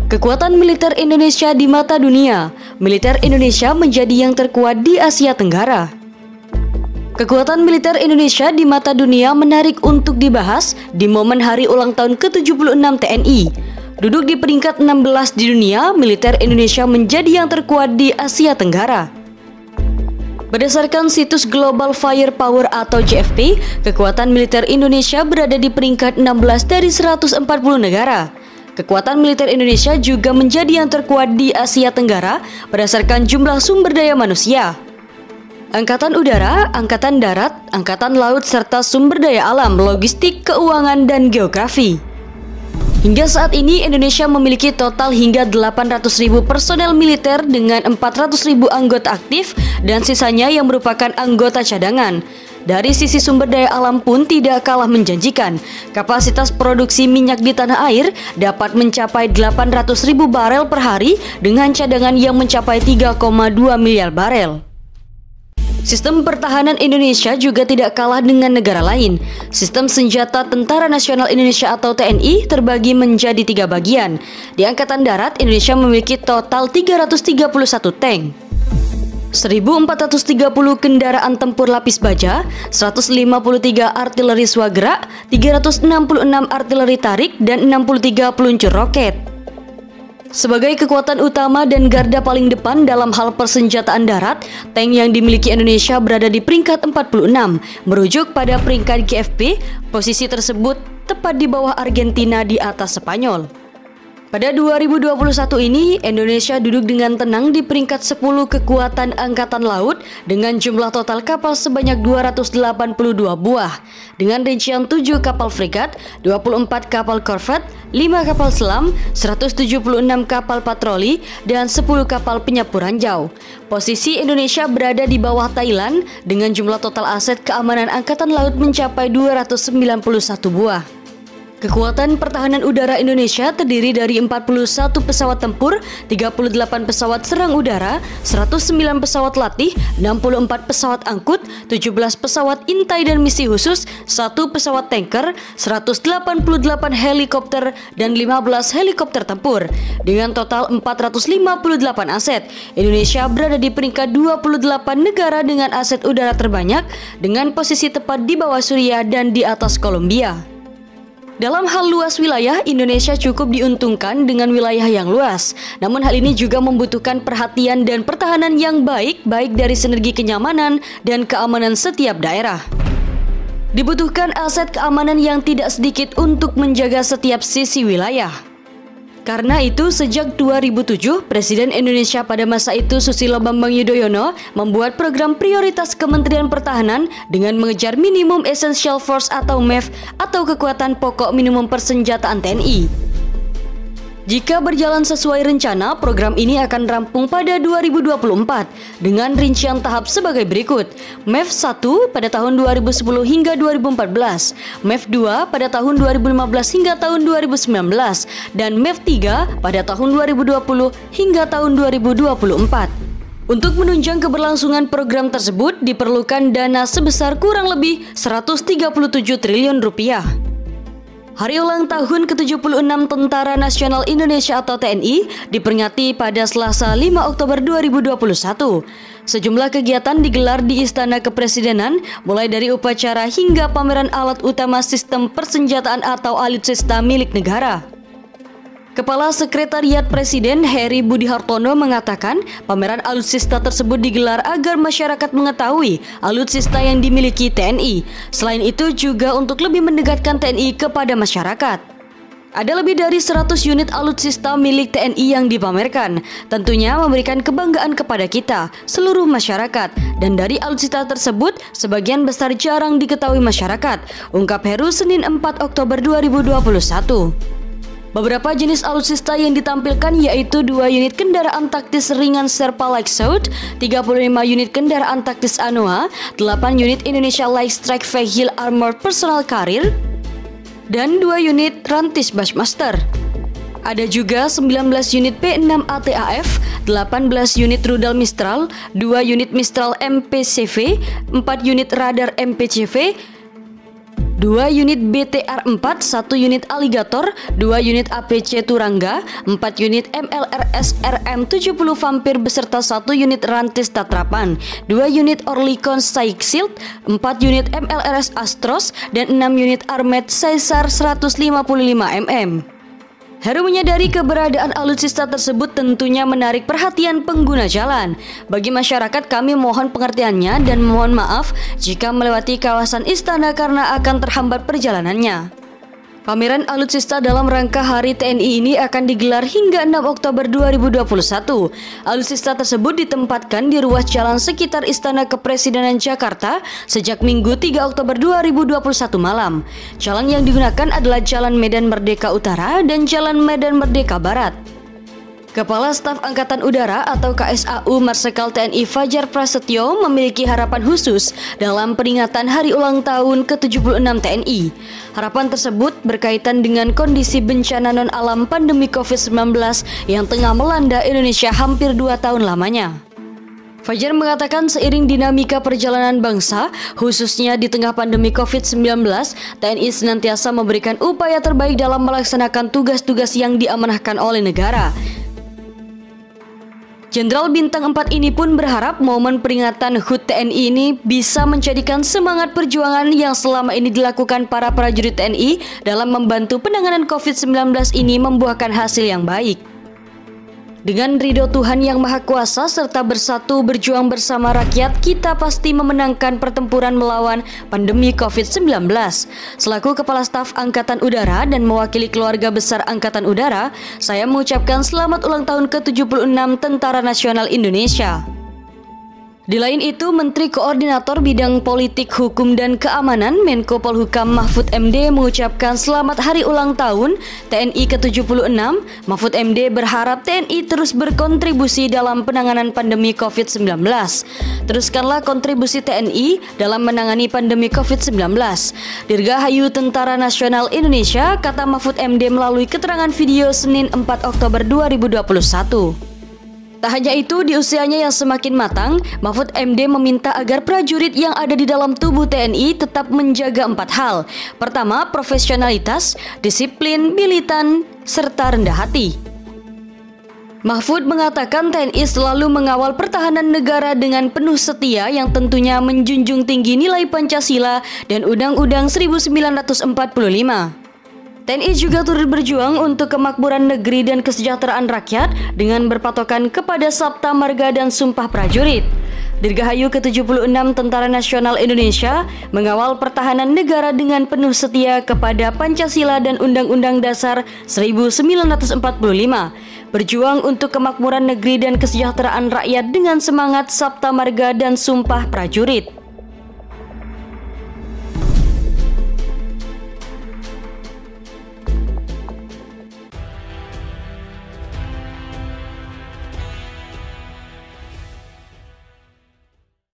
Kekuatan militer Indonesia di mata dunia. Militer Indonesia menjadi yang terkuat di Asia Tenggara. Kekuatan militer Indonesia di mata dunia menarik untuk dibahas di momen hari ulang tahun ke-76 TNI. Duduk di peringkat 16 di dunia, militer Indonesia menjadi yang terkuat di Asia Tenggara. Berdasarkan situs Global Firepower atau GFP, kekuatan militer Indonesia berada di peringkat 16 dari 140 negara. Kekuatan militer Indonesia juga menjadi yang terkuat di Asia Tenggara berdasarkan jumlah sumber daya manusia. Angkatan Udara, Angkatan Darat, Angkatan Laut, serta sumber daya alam, logistik, keuangan, dan geografi. Hingga saat ini Indonesia memiliki total hingga 800.000 personel militer dengan 400.000 anggota aktif dan sisanya yang merupakan anggota cadangan. Dari sisi sumber daya alam pun tidak kalah menjanjikan. Kapasitas produksi minyak di tanah air dapat mencapai 800.000 barel per hari dengan cadangan yang mencapai 3,2 miliar barel. Sistem pertahanan Indonesia juga tidak kalah dengan negara lain. Sistem senjata Tentara Nasional Indonesia atau TNI terbagi menjadi 3 bagian. Di Angkatan Darat, Indonesia memiliki total 331 tank, 1.430 kendaraan tempur lapis baja, 153 artileri swagerak, 366 artileri tarik, dan 63 peluncur roket. Sebagai kekuatan utama dan garda paling depan dalam hal persenjataan darat, tank yang dimiliki Indonesia berada di peringkat 46. Merujuk pada peringkat GFP, posisi tersebut tepat di bawah Argentina di atas Spanyol. Pada 2021 ini, Indonesia duduk dengan tenang di peringkat 10 kekuatan angkatan laut dengan jumlah total kapal sebanyak 282 buah, dengan rincian 7 kapal fregat, 24 kapal korvet, 5 kapal selam, 176 kapal patroli, dan 10 kapal penyapu ranjau. Posisi Indonesia berada di bawah Thailand dengan jumlah total aset keamanan angkatan laut mencapai 291 buah. Kekuatan pertahanan udara Indonesia terdiri dari 41 pesawat tempur, 38 pesawat serang udara, 109 pesawat latih, 64 pesawat angkut, 17 pesawat intai dan misi khusus, 1 pesawat tanker, 188 helikopter, dan 15 helikopter tempur. Dengan total 458 aset, Indonesia berada di peringkat 28 negara dengan aset udara terbanyak, dengan posisi tepat di bawah Suriah dan di atas Kolombia. Dalam hal luas wilayah, Indonesia cukup diuntungkan dengan wilayah yang luas. Namun hal ini juga membutuhkan perhatian dan pertahanan yang baik dari sinergi kenyamanan dan keamanan setiap daerah. Dibutuhkan aset keamanan yang tidak sedikit untuk menjaga setiap sisi wilayah. Karena itu, sejak 2007, Presiden Indonesia pada masa itu Susilo Bambang Yudhoyono membuat program prioritas Kementerian Pertahanan dengan mengejar Minimum Essential Force atau MEF atau kekuatan pokok minimum persenjataan TNI. Jika berjalan sesuai rencana, program ini akan rampung pada 2024 dengan rincian tahap sebagai berikut. MEF 1 pada tahun 2010 hingga 2014, MEF 2 pada tahun 2015 hingga tahun 2019, dan MEF 3 pada tahun 2020 hingga tahun 2024. Untuk menunjang keberlangsungan program tersebut diperlukan dana sebesar kurang lebih 137 triliun rupiah. Hari ulang tahun ke-76 Tentara Nasional Indonesia atau TNI diperingati pada Selasa 5 Oktober 2021. Sejumlah kegiatan digelar di Istana Kepresidenan, mulai dari upacara hingga pameran alat utama sistem persenjataan atau alutsista milik negara. Kepala Sekretariat Presiden Heri Budi Hartono mengatakan pameran alutsista tersebut digelar agar masyarakat mengetahui alutsista yang dimiliki TNI. Selain itu juga untuk lebih mendekatkan TNI kepada masyarakat. Ada lebih dari 100 unit alutsista milik TNI yang dipamerkan, tentunya memberikan kebanggaan kepada kita, seluruh masyarakat. Dan dari alutsista tersebut, sebagian besar jarang diketahui masyarakat, ungkap Heru Senin 4 Oktober 2021. Beberapa jenis alutsista yang ditampilkan yaitu 2 unit kendaraan taktis ringan Serpa Light Sword, 35 unit kendaraan taktis Anoa, 8 unit Indonesia Light Strike Vehicle Armored Personnel Carrier, dan 2 unit Rantis Bushmaster. Ada juga 19 unit P6 ATAF, 18 unit rudal Mistral, 2 unit Mistral MPCV, 4 unit radar MPCV, 2 unit BTR-4, 1 unit Alligator, 2 unit APC Turangga, 4 unit MLRS RM70 Vampir beserta 1 unit Rantis Tatrapan, 2 unit Orlikon Psych Shield, 4 unit MLRS Astros, dan 6 unit Armet Caesar 155 mm. Heru menyadari keberadaan alutsista tersebut tentunya menarik perhatian pengguna jalan. Bagi masyarakat, kami mohon pengertiannya dan mohon maaf jika melewati kawasan istana karena akan terhambat perjalanannya. Pameran alutsista dalam rangka Hari TNI ini akan digelar hingga 6 Oktober 2021. Alutsista tersebut ditempatkan di ruas jalan sekitar Istana Kepresidenan Jakarta sejak Minggu 3 Oktober 2021 malam. Jalan yang digunakan adalah Jalan Medan Merdeka Utara dan Jalan Medan Merdeka Barat. Kepala Staf Angkatan Udara atau KSAU Marsikal TNI Fajar Prasetyo memiliki harapan khusus dalam peringatan Hari Ulang Tahun ke-76 TNI. Harapan tersebut berkaitan dengan kondisi bencana non-alam pandemi COVID-19 yang tengah melanda Indonesia hampir 2 tahun lamanya. Fajar mengatakan seiring dinamika perjalanan bangsa, khususnya di tengah pandemi COVID-19, TNI senantiasa memberikan upaya terbaik dalam melaksanakan tugas-tugas yang diamanahkan oleh negara. Jenderal Bintang 4 ini pun berharap momen peringatan HUT TNI ini bisa menjadikan semangat perjuangan yang selama ini dilakukan para prajurit TNI dalam membantu penanganan COVID-19 ini membuahkan hasil yang baik. Dengan ridho Tuhan Yang Maha Kuasa serta bersatu berjuang bersama rakyat, kita pasti memenangkan pertempuran melawan pandemi COVID-19. Selaku Kepala Staf Angkatan Udara dan mewakili keluarga besar Angkatan Udara, saya mengucapkan selamat ulang tahun ke-76 Tentara Nasional Indonesia. Di lain itu, Menteri Koordinator Bidang Politik, Hukum, dan Keamanan Menko Polhukam Mahfud MD mengucapkan selamat hari ulang tahun TNI ke-76. Mahfud MD berharap TNI terus berkontribusi dalam penanganan pandemi COVID-19. Teruskanlah kontribusi TNI dalam menangani pandemi COVID-19. Dirgahayu Tentara Nasional Indonesia, kata Mahfud MD melalui keterangan video Senin 4 Oktober 2021. Tak hanya itu, di usianya yang semakin matang, Mahfud MD meminta agar prajurit yang ada di dalam tubuh TNI tetap menjaga 4 hal. Pertama, profesionalitas, disiplin, militan, serta rendah hati. Mahfud mengatakan TNI selalu mengawal pertahanan negara dengan penuh setia yang tentunya menjunjung tinggi nilai Pancasila dan Undang-Undang 1945. TNI juga turut berjuang untuk kemakmuran negeri dan kesejahteraan rakyat dengan berpatokan kepada Sabta Marga dan Sumpah Prajurit. Dirgahayu ke-76 Tentara Nasional Indonesia mengawal pertahanan negara dengan penuh setia kepada Pancasila dan Undang-Undang Dasar 1945. Berjuang untuk kemakmuran negeri dan kesejahteraan rakyat dengan semangat Sabta Marga dan Sumpah Prajurit.